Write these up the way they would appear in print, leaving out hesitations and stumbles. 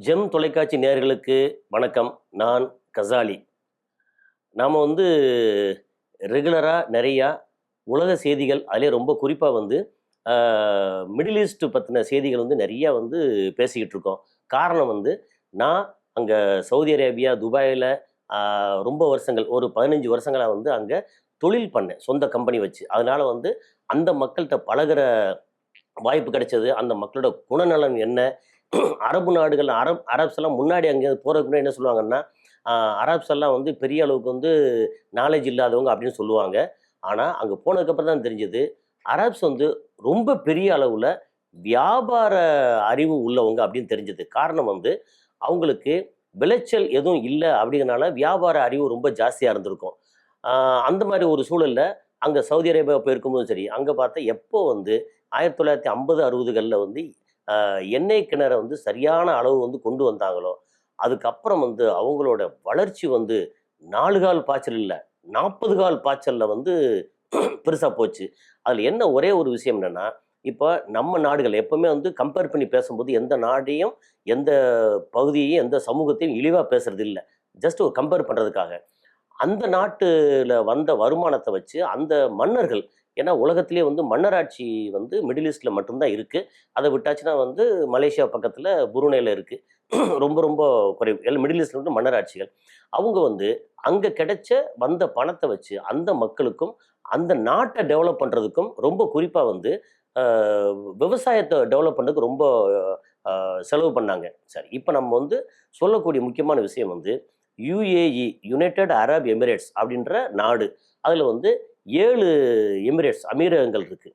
GeM தொலைக்காட்சி நேயர்களுக்கு வணக்கம். நான் கசாலி. நாம் ரெகுலராக நிறையா உலக செய்திகள் அதிலே ரொம்ப குறிப்பாக மிடில் ஈஸ்ட் பற்றின செய்திகள் நிறையா பேசிக்கிட்டு இருக்கோம். காரணம் நான் அங்கே சவுதி அரேபியா துபாயில் ரொம்ப வருஷங்கள் ஒரு 15 வருஷங்களாக அங்கே தொழில் பண்ணேன், சொந்த கம்பெனி வச்சு. அதனால் அந்த மக்கள்கிட்ட பழகுற வாய்ப்பு கிடைச்சது. அந்த மக்களோட குணநலன் என்ன, அரபு நாடுகள் அரப்ஸ் எல்லாம் முன்னாடி அங்கே போகிறதுக்கு முன்னாடி என்ன சொல்லுவாங்கன்னா, அரப்ஸ் எல்லாம் பெரிய அளவுக்கு நாலேஜ் இல்லாதவங்க அப்படின்னு சொல்லுவாங்க. ஆனால் அங்கே போனதுக்கப்புறம் தான் தெரிஞ்சது, அரப்ஸ் ரொம்ப பெரிய அளவில் வியாபார அறிவு உள்ளவங்க அப்படின்னு தெரிஞ்சது. காரணம் அவங்களுக்கு விளைச்சல் எதுவும் இல்லை அப்படிங்கிறனால வியாபார அறிவு ரொம்ப ஜாஸ்தியாக இருந்திருக்கும். அந்த மாதிரி ஒரு சூழலில் அங்கே சவுதி அரேபியா போயிருக்கும்போது சரி, அங்கே பார்த்தா எப்போ 1950-60களில் எண்ணெய் கிணறை சரியான அளவு கொண்டு வந்தாங்களோ, அதுக்கப்புறம் அவங்களோட வளர்ச்சி 4 கால் பாய்ச்சல் இல்லை, 40 கால் பாய்ச்சலில் பெருசாக போச்சு. அதில் என்ன ஒரே ஒரு விஷயம் என்னென்னா, இப்போ நம்ம நாடுகள் எப்போவுமே கம்பேர் பண்ணி பேசும்போது எந்த நாடையும் எந்த பகுதியையும் எந்த சமூகத்தையும் இழிவாக பேசுறது இல்லை, ஜஸ்ட் ஒரு கம்பேர் பண்ணுறதுக்காக. அந்த நாட்டில் வந்த வருமானத்தை வச்சு அந்த மன்னர்கள், ஏன்னா உலகத்திலே மன்னராட்சி மிடில் ஈஸ்டில் மட்டும்தான் இருக்குது. அதை விட்டாச்சுன்னா மலேசியா பக்கத்தில் புருனேல இருக்குது. ரொம்ப ரொம்ப குறைவு. எல்லாம் மிடில் ஈஸ்டில் மன்னராட்சிகள். அவங்க அங்கே கிடைச்ச வந்த பணத்தை வச்சு அந்த மக்களுக்கும் அந்த நாட்டை டெவலப் பண்ணுறதுக்கும் ரொம்ப குறிப்பாக விவசாயத்தை டெவலப் பண்ணுறதுக்கு ரொம்ப செலவு பண்ணாங்க. சரி, இப்போ நம்ம சொல்லக்கூடிய முக்கியமான விஷயம் யுஏஇ, யுனைடெட் அரப் எமிரேட்ஸ் அப்படின்ற நாடு. அதில் 7 எமிரேட்ஸ் அமீரகங்கள் இருக்குது.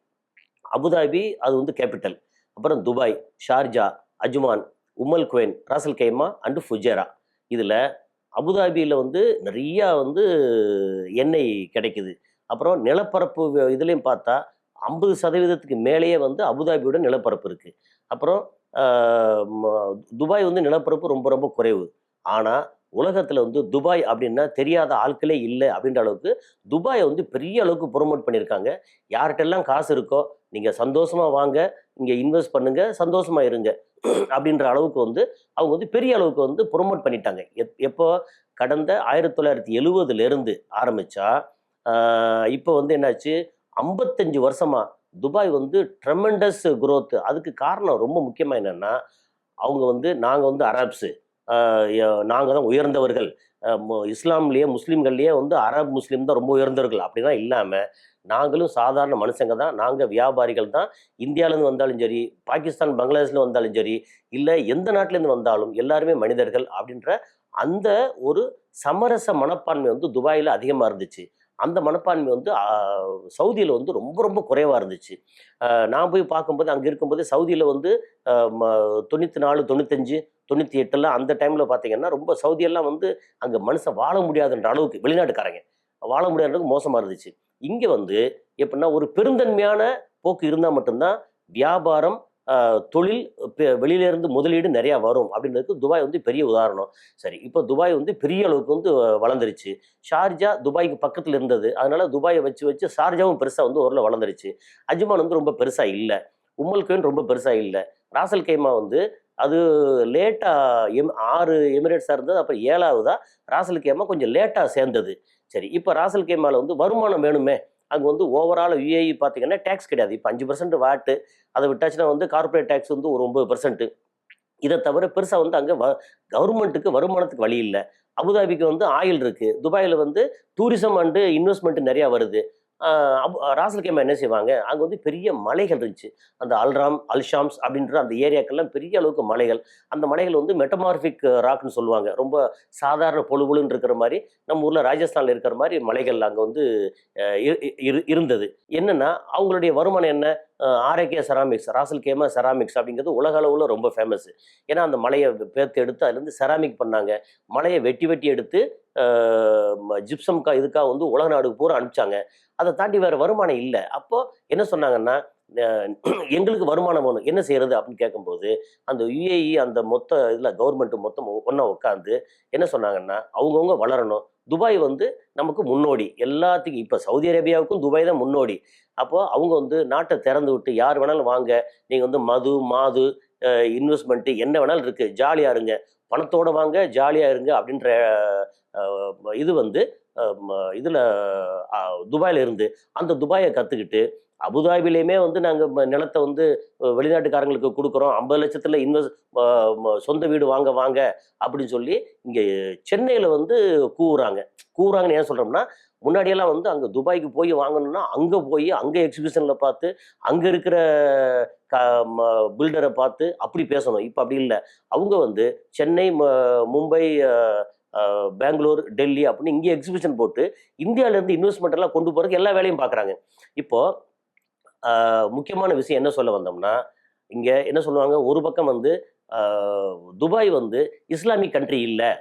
அபுதாபி அது கேபிட்டல். அப்புறம் Dubai, Sharjah, Ajman, Umm al Quwain, Ras al Khaimah and Fujairah. இதில் அபுதாபியில் நிறையா எண்ணெய் கிடைக்குது. அப்புறம் நிலப்பரப்பு இதுலேயும் பார்த்தா 50% மேலேயே அபுதாபியோட நிலப்பரப்பு இருக்குது. அப்புறம் துபாய் நிலப்பரப்பு ரொம்ப ரொம்ப குறைவு. ஆனால் உலகத்தில் துபாய் அப்படின்னா தெரியாத ஆட்களே இல்லை அப்படின்ற அளவுக்கு துபாயை பெரிய அளவுக்கு ப்ரொமோட் பண்ணியிருக்காங்க. யார்கிட்டெல்லாம் காசு இருக்கோ நீங்கள் சந்தோஷமாக வாங்க, இங்கே இன்வெஸ்ட் பண்ணுங்க, சந்தோஷமாக இருங்க அப்படின்ற அளவுக்கு அவங்க பெரிய அளவுக்கு ப்ரொமோட் பண்ணிட்டாங்க. எப்போ கடந்த 1970லேருந்து ஆரம்பித்தா இப்போ என்னாச்சு, 55 வருஷமாக துபாய் ட்ரெமெண்டஸ் குரோத். அதுக்கு காரணம் ரொம்ப முக்கியமாக என்னென்னா, அவங்க நாங்கள் அரப்ஸு, நாங்கள் தான் உயர்ந்தவர்கள், இஸ்லாம்லேயே முஸ்லீம்கள்லேயே அரப் முஸ்லீம் தான் ரொம்ப உயர்ந்தவர்கள் அப்படிலாம் இல்லாமல், நாங்களும் சாதாரண மனுஷங்க தான், நாங்கள் வியாபாரிகள் தான். இந்தியாவிலேருந்து வந்தாலும் சரி, பாகிஸ்தான் பங்களாதேஷ்ல வந்தாலும் சரி, இல்லை எந்த நாட்டிலேருந்து வந்தாலும் எல்லாருமே மனிதர்கள் அப்படின்ற அந்த ஒரு சமரச மனப்பான்மை துபாயில் அதிகமாக இருந்துச்சு. அந்த மனப்பான்மை சவுதியில் ரொம்ப ரொம்ப குறைவாக இருந்துச்சு. நான் போய் பார்க்கும்போது அங்கே இருக்கும்போது சவுதியில் 94, 95, 98 அந்த டைமில் பார்த்தீங்கன்னா ரொம்ப சவுதியெல்லாம் அங்கே மனுஷன் வாழ முடியாதுன்ற அளவுக்கு, வெளிநாட்டுக்காரங்க வாழ முடியாத அளவுக்கு மோசமாக இருந்துச்சு. இங்கே எப்படின்னா ஒரு பெருந்தன்மையான போக்கு இருந்தால் மட்டும்தான் வியாபாரம், தொழில், வெளியிலேருந்து முதலீடு நிறையா வரும் அப்படின்றதுக்கு துபாய் பெரிய உதாரணம். சரி, இப்போ துபாய் பெரிய அளவுக்கு வளர்ந்துருச்சு. ஷார்ஜா துபாய்க்கு பக்கத்தில் இருந்தது, அதனால துபாயை வச்சு வச்சு ஷார்ஜாவும் பெருசாக ஓரளவு வளர்ந்துருச்சு. அஜ்மான் ரொம்ப பெருசாக இல்லை, உம்மல் குவைன் ரொம்ப பெருசாக இல்லை, ராசல் கைமா அது லேட்டாக 6 எமிரேட்ஸாக இருந்தது. அப்புறம் 7வதா ராசல் கைமா கொஞ்சம் லேட்டாக சேர்ந்தது. சரி, இப்போ ராசல் கைமாவில் வருமானம் வேணுமே. அங்கே ஓவரால் யுஏஇ பார்த்தீங்கன்னா டேக்ஸ் கிடையாது. இப்போ 5% வாட்டு, அதை விட்டாச்சுன்னா கார்பரேட் டேக்ஸ் ஒரு 9%. இதை தவிர பெருசாக அங்கே கவர்மெண்ட்டுக்கு வருமானத்துக்கு வழி இல்லை. அபுதாபிக்கு ஆயில் இருக்குது, துபாயில் டூரிசம் அண்டு இன்வெஸ்ட்மெண்ட் நிறையா வருது. ராசல் கைமா என்ன செய்வாங்க, அங்கே பெரிய மலைகள் இருந்துச்சு. அந்த அல்ராம், அல்ஷாம்ஸ் அப்படின்ற அந்த ஏரியாக்கெல்லாம் பெரிய அளவுக்கு மலைகள். அந்த மலைகள் மெட்டமார்பிக் ராக்னு சொல்லுவாங்க. ரொம்ப சாதாரண பொழுன்னு இருக்கிற மாதிரி, நம்ம ஊரில் ராஜஸ்தானில் இருக்கிற மாதிரி மலைகள் அங்கே இருந்தது. என்னென்னா அவங்களுடைய வருமானம் என்ன, ஆரோக்கிய செராமிக்ஸ், ராசல் கைமா செராமிக்ஸ் அப்படிங்கிறது உலக அளவில் ரொம்ப ஃபேமஸ். ஏன்னா அந்த மலையை பேர்த்து எடுத்து அதுலேருந்து செராமிக் பண்ணாங்க. மலையை வெட்டி வெட்டி எடுத்து ஜிப்சம்கா இதுக்காக உலக நாடுக்கு பூரா அனுப்பிச்சாங்க. அதை தாண்டி வேறு வருமானம் இல்லை. அப்போது என்ன சொன்னாங்கன்னா, எங்களுக்கு வருமானம் வேணும், என்ன செய்கிறது அப்படின்னு கேட்கும்போது, அந்த யுஏஇ அந்த மொத்த இதில் கவர்மெண்ட்டு மொத்தம் ஒன்றா உட்காந்து என்ன சொன்னாங்கன்னா, அவங்கவுங்க வளரணும். துபாய் நமக்கு முன்னோடி எல்லாத்துக்கும். இப்போ சவுதி அரேபியாவுக்கும் துபாய் தான் முன்னோடி. அப்போது அவங்க நாட்டை திறந்து விட்டு யார் வேணாலும் வாங்க, நீங்கள் மது, மாது, இன்வெஸ்ட்மெண்ட் என்ன வேணாலும் இருக்கு, ஜாலியா இருங்க, பணத்தோட வாங்க, ஜாலியா இருங்க அப்படின்ற இது வந்து இதுல துபாயில இருந்து அந்த துபாயை கத்துக்கிட்டு அபுதாபிலையுமே வந்து நாங்கள் நிலத்தை வந்து வெளிநாட்டுக்காரங்களுக்கு கொடுக்குறோம், 50 லட்சத்தில் சொந்த வீடு வாங்க வாங்க அப்படின்னு சொல்லி இங்கே சென்னையில் வந்து கூவுறாங்க. கூவுறாங்கன்னு ஏன் சொல்கிறோம்னா, முன்னாடியெல்லாம் வந்து அங்கே துபாய்க்கு போய் வாங்கணும்னா அங்கே போய் அங்கே எக்ஸிபிஷனில் பார்த்து அங்கே இருக்கிற க பில்டரை பார்த்து அப்படி பேசணும். இப்போ அப்படி இல்லை. அவங்க வந்து சென்னை, மும்பை, பெங்களூர், டெல்லி அப்படின்னு இங்கே எக்ஸிபிஷன் போட்டு இந்தியாவிலேருந்து இன்வெஸ்ட்மெண்ட் எல்லாம் கொண்டு போகிறதுக்கு எல்லா வேலையும் பார்க்குறாங்க. இப்போது முக்கியமான விஷயம் என்ன சொல்ல வந்தோம்னா, இங்கே என்ன சொல்லுவாங்க, ஒரு பக்கம் வந்து துபாய் வந்து இஸ்லாமிக் கண்ட்ரி இல்லை,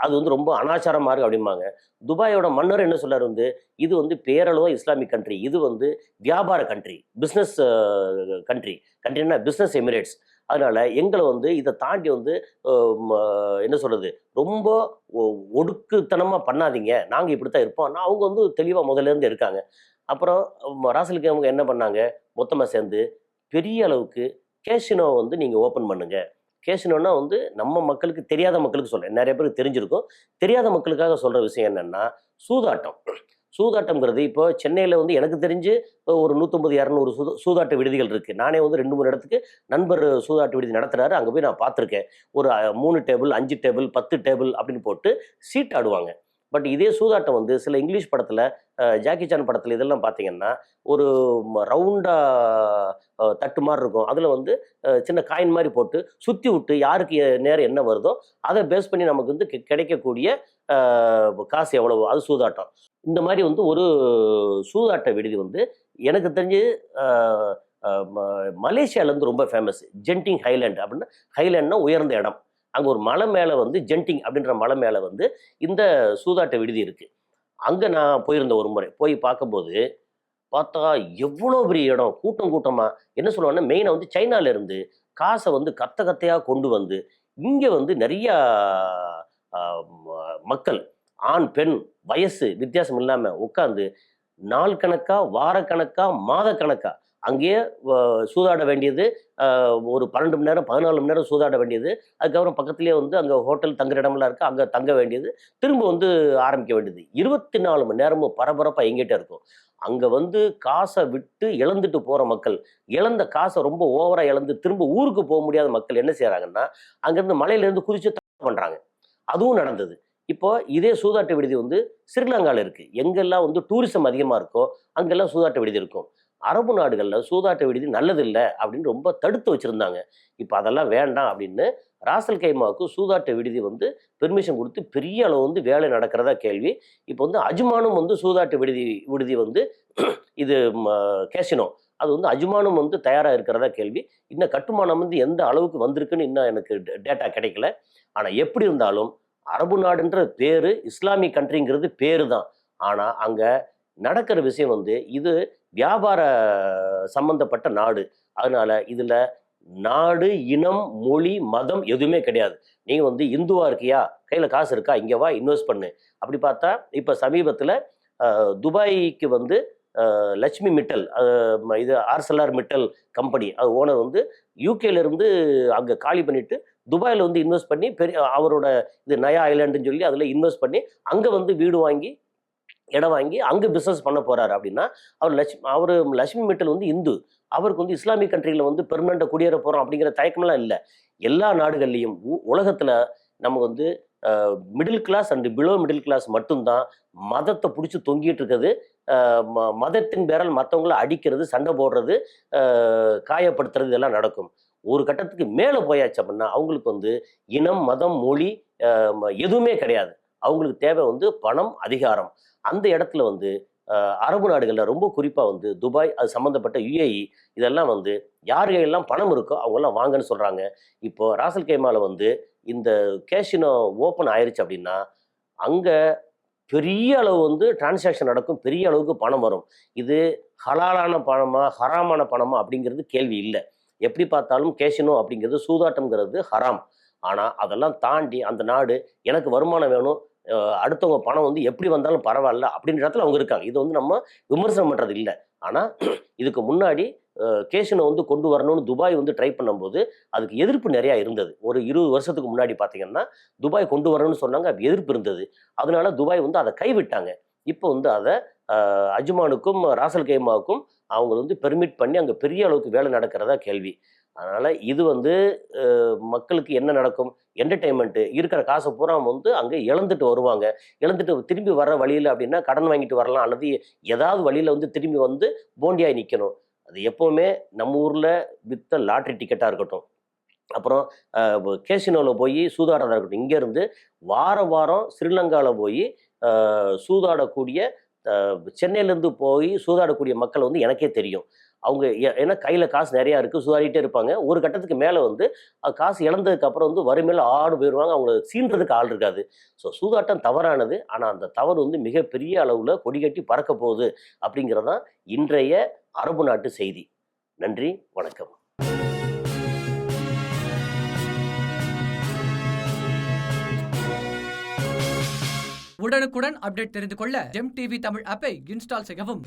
அது வந்து ரொம்ப அனாச்சாரமாக இருக்குது அப்படிம்பாங்க. துபாயோட மன்னர் என்ன சொல்லார் வந்து, இது வந்து பேரளவு இஸ்லாமிக் கண்ட்ரி, இது வந்து வியாபார கண்ட்ரி, பிஸ்னஸ் கண்ட்ரி, கண்ட்ரின்னா பிஸ்னஸ் எமிரேட்ஸ். அதனால எங்களை வந்து இதை தாண்டி வந்து என்ன சொல்றது, ரொம்ப ஒடுக்குத்தனமாக பண்ணாதீங்க, நாங்கள் இப்படி தான் இருப்போம். ஆனால் அவங்க வந்து தெளிவாக முதல்ல இருந்து இருக்காங்க. அப்புறம் ராசலுக்கு அவங்க என்ன பண்ணாங்க, மொத்தமாக சேர்ந்து பெரிய அளவுக்கு கேசினோ வந்து நீங்கள் ஓப்பன் பண்ணுங்க. கேசினோன்னா வந்து நம்ம மக்களுக்கு, தெரியாத மக்களுக்கு சொல்கிறேன், நிறைய பேருக்கு தெரிஞ்சிருக்கும், தெரியாத மக்களுக்காக சொல்கிற விஷயம் என்னென்னா சூதாட்டம். சூதாட்டம்ங்கிறது இப்போ சென்னையில் வந்து எனக்கு தெரிஞ்சு ஒரு 150-200 சூதாட்ட விடுதிகள் இருக்குது. நானே வந்து 2-3 இடத்துக்கு நண்பர் சூதாட்ட விடுதி நடத்துகிறாரு, அங்கே போய் நான் பார்த்துருக்கேன். ஒரு 3 டேபிள், 5 டேபிள், 10 டேபிள் அப்படின்னு போட்டு சீட் ஆடுவாங்க. பட் இதே சூதாட்டம் வந்து சில இங்கிலீஷ் படத்தில், ஜாக்கி சான் படத்தில் இதெல்லாம் பார்த்தீங்கன்னா ஒரு ரவுண்டாக தட்டு மாதிரி இருக்கும், அதில் வந்து சின்ன காயின் மாதிரி போட்டு சுற்றி விட்டு யாருக்கு நேரம் என்ன வருதோ அதை பேஸ் பண்ணி நமக்கு வந்து கிடைக்கக்கூடிய காசு எவ்வளவோ அது சூதாட்டம். இந்த மாதிரி வந்து ஒரு சூதாட்ட விடுதி வந்து எனக்கு தெரிஞ்சு மலேசியாவிலேருந்து ரொம்ப ஃபேமஸ், ஜென்டிங் ஹைலேண்ட் அப்படின்னு. ஹைலேண்ட்னா உயர்ந்த இடம். அங்கே ஒரு மலை மேலே வந்து ஜென்டிங் அப்படின்ற மலை மேலே வந்து இந்த சூதாட்ட விடுதி இருக்குது. அங்கே நான் போயிருந்தேன் ஒரு முறை. போய் பார்க்கும்போது பார்த்தா எவ்வளோ பெரிய இடம், கூட்டம் கூட்டமாக. என்ன சொல்லுவாங்கன்னா, மெயினாக வந்து சைனாலேருந்து காசை வந்து கத்த கத்தையாக கொண்டு வந்து இங்கே வந்து நிறையா மக்கள், ஆண் பெண் வயசு வித்தியாசம் இல்லாமல் உட்காந்து நாள் கணக்கா, வாரக்கணக்கா, மாதக்கணக்கா அங்கேயே சூதாட வேண்டியது. ஒரு 12 மணி நேரம், 14 மணி நேரம் சூதாட வேண்டியது. அதுக்கப்புறம் பக்கத்துலேயே வந்து அங்கே ஹோட்டல் தங்குற இடமெல்லாம் இருக்குது, அங்கே தங்க வேண்டியது. திரும்ப வந்து ஆரம்பிக்க வேண்டியது. 24 மணி நேரமும் பரபரப்பாக எங்கிட்ட இருக்கும். அங்கே வந்து காசை விட்டு இழந்துட்டு போகிற மக்கள், இழந்த காசை ரொம்ப ஓவராக இழந்து திரும்ப ஊருக்கு போக முடியாத மக்கள் என்ன செய்கிறாங்கன்னா, அங்கேருந்து மலையிலேருந்து குதிச்சு பண்ணுறாங்க. அதுவும் நடந்தது. இப்போ இதே சூதாட்ட விடுதி வந்து ஸ்ரீலங்காவில் இருக்குது. எங்கெல்லாம் வந்து டூரிசம் அதிகமாக இருக்கோ அங்கெல்லாம் சூதாட்ட விடுதி இருக்கும். அரபு நாடுகளில் சூதாட்ட விடுதி நல்லதில்லை அப்படின்னு ரொம்ப தடுத்து வச்சுருந்தாங்க. இப்போ அதெல்லாம் வேண்டாம் அப்படின்னு ராசல் கைமாவுக்கு சூதாட்ட விடுதி வந்து பெர்மிஷன் கொடுத்து பெரிய அளவு வந்து வேலை நடக்கிறதா கேள்வி. இப்போ வந்து அஜ்மானும் வந்து சூதாட்ட விடுதி வந்து இது கேசினோ, அது வந்து அஜ்மானும் வந்து தயாராக இருக்கிறதா கேள்வி. இன்னும் கட்டுமானம் வந்து எந்த அளவுக்கு வந்திருக்குன்னு இன்னும் எனக்கு டேட்டா கிடைக்கல. ஆனால் எப்படி இருந்தாலும் அரபு நாடுன்ற பேர், இஸ்லாமிக் கண்ட்ரிங்கிறது பேரு தான். ஆனால் அங்கே நடக்கிற விஷயம் வந்து இது வியாபார சம்பந்தப்பட்ட நாடு. அதனால இதில் நாடு, இனம், மொழி, மதம் எதுவுமே கிடையாது. நீங்கள் வந்து இந்துவா இருக்கியா, கையில் காசு இருக்கா, இங்கே வா இன்வெஸ்ட் பண்ணு. அப்படி பார்த்தா இப்போ சமீபத்தில் துபாய்க்கு வந்து லட்சுமி மிட்டல், இது ஆர்செல்ஆர் மிட்டல் கம்பெனி, அது ஓனர் வந்து யூகேலேருந்து அங்கே காலி பண்ணிவிட்டு துபாயில் வந்து இன்வெஸ்ட் பண்ணி பெரிய அவரோட இது நயா ஐலாண்டுன்னு சொல்லி அதில் இன்வெஸ்ட் பண்ணி அங்கே வந்து வீடு வாங்கி இடம் வாங்கி அங்கே பிஸ்னஸ் பண்ண போகிறாரு. அப்படின்னா அவர் லட்சுமி மிட்டல் வந்து இந்து, அவருக்கு வந்து இஸ்லாமிக் கண்ட்ரியில் வந்து பெர்மனெண்ட்டாக குடியேற போகிறோம் அப்படிங்கிற தயக்கமெல்லாம் இல்லை. எல்லா நாடுகள்லையும் உலகத்தில் நமக்கு வந்து middle class and below middle class மட்டும்தான் மதத்தை பிடிச்சி தொங்கிட்டு இருக்குது. மதத்தின் பேரால் மற்றவங்கள அடிக்கிறது, சண்டை போடுறது, காயப்படுத்துறது இதெல்லாம் நடக்கும். ஒரு கட்டத்துக்கு மேலே போயாச்சு அப்படின்னா அவங்களுக்கு வந்து இனம், மதம், மொழி எதுவுமே கிடையாது. அவங்களுக்கு தேவை வந்து பணம், அதிகாரம். அந்த இடத்துல வந்து அரபு நாடுகளில் ரொம்ப குறிப்பாக வந்து துபாய், அது சம்மந்தப்பட்ட யுஏஇ, இதெல்லாம் வந்து யார் கையெல்லாம் பணம் இருக்கோ அவங்கெல்லாம் வாங்கன்னு சொல்கிறாங்க. இப்போது ராசல் கைமாவில் வந்து இந்த கேஷினோ ஓப்பன் ஆயிடுச்சு அப்படின்னா அங்கே பெரிய அளவு வந்து டிரான்சாக்ஷன் நடக்கும், பெரிய அளவுக்கு பணம் வரும். இது ஹலாலான பணமா, ஹராமான பணமா அப்படிங்கிறது கேள்வி இல்லை. எப்படி பார்த்தாலும் கேஷினோ அப்படிங்கிறது, சூதாட்டம்ங்கிறது ஹராம். ஆனால் அதெல்லாம் தாண்டி அந்த நாடு எனக்கு வருமானம் வேணும், அடுத்தவங்க பணம் வந்து எப்படி வந்தாலும் பரவாயில்ல அப்படின்ற இடத்துல அவங்க இருக்காங்க. இது வந்து நம்ம விமர்சனம் பண்ணுறது இல்லை. ஆனால் இதுக்கு முன்னாடி கேஷினோ வந்து கொண்டு வரணும்னு துபாய் வந்து ட்ரை பண்ணும்போது அதுக்கு எதிர்ப்பு நிறையா இருந்தது. ஒரு 20 வருஷத்துக்கு முன்னாடி பார்த்தீங்கன்னா துபாய் கொண்டு வரணும்னு சொன்னாங்க, அது எதிர்ப்பு இருந்தது. அதனால துபாய் வந்து அதை கைவிட்டாங்க. இப்போ வந்து அதை அஜ்மானுக்கும் ராசல் கைமாவுக்கும் அவங்க வந்து பெர்மிட் பண்ணி அங்கே பெரிய அளவுக்கு வேலை நடக்கிறதா கேள்வி. அதனால் இது வந்து மக்களுக்கு என்ன நடக்கும், என்டர்டெயின்மெண்ட்டு இருக்கிற காசை பூரா வந்து அங்கே இழந்துட்டு வருவாங்க. இழந்துட்டு திரும்பி வர்ற வழியில் அப்படின்னா கடன் வாங்கிட்டு வரலாம், அல்லது ஏதாவது வழியில் வந்து திரும்பி வந்து போண்டியாகி நிற்கணும். அது எப்போவுமே நம்ம ஊரில் வித்த லாட்ரி டிக்கெட்டாக இருக்கட்டும், அப்புறம் கேசினோவில் போய் சூதாடுறதா இருக்கட்டும், இங்கேருந்து வாரம் வாரம் ஸ்ரீலங்காவில் போய் சூதாடக்கூடிய சென்னையிலேருந்து போய் சூதாடக்கூடிய மக்கள் வந்து எனக்கே தெரியும். அவங்க ஏன்னா கையில் காசு நிறையா இருக்குது, சூதாடிட்டே இருப்பாங்க. ஒரு கட்டத்துக்கு மேலே வந்து காசு இழந்ததுக்கப்புறம் வந்து வறுமையில் ஆடு போயிடுவாங்க, அவங்கள சீன்றதுக்கு ஆள் இருக்காது. ஸோ சூதாட்டம் தவறானது, ஆனால் அந்த தவறு வந்து மிகப்பெரிய அளவில் கொடிகட்டி பறக்க போகுது அப்படிங்கிறதான் இன்றைய அரபு நாட்டு செய்தி. நன்றி, வணக்கம். உடனுக்குடன் அப்டேட் தெரிந்து கொள்ள ஜெம் டிவி தமிழ் ஆப்பை இன்ஸ்டால் செய்யவும்.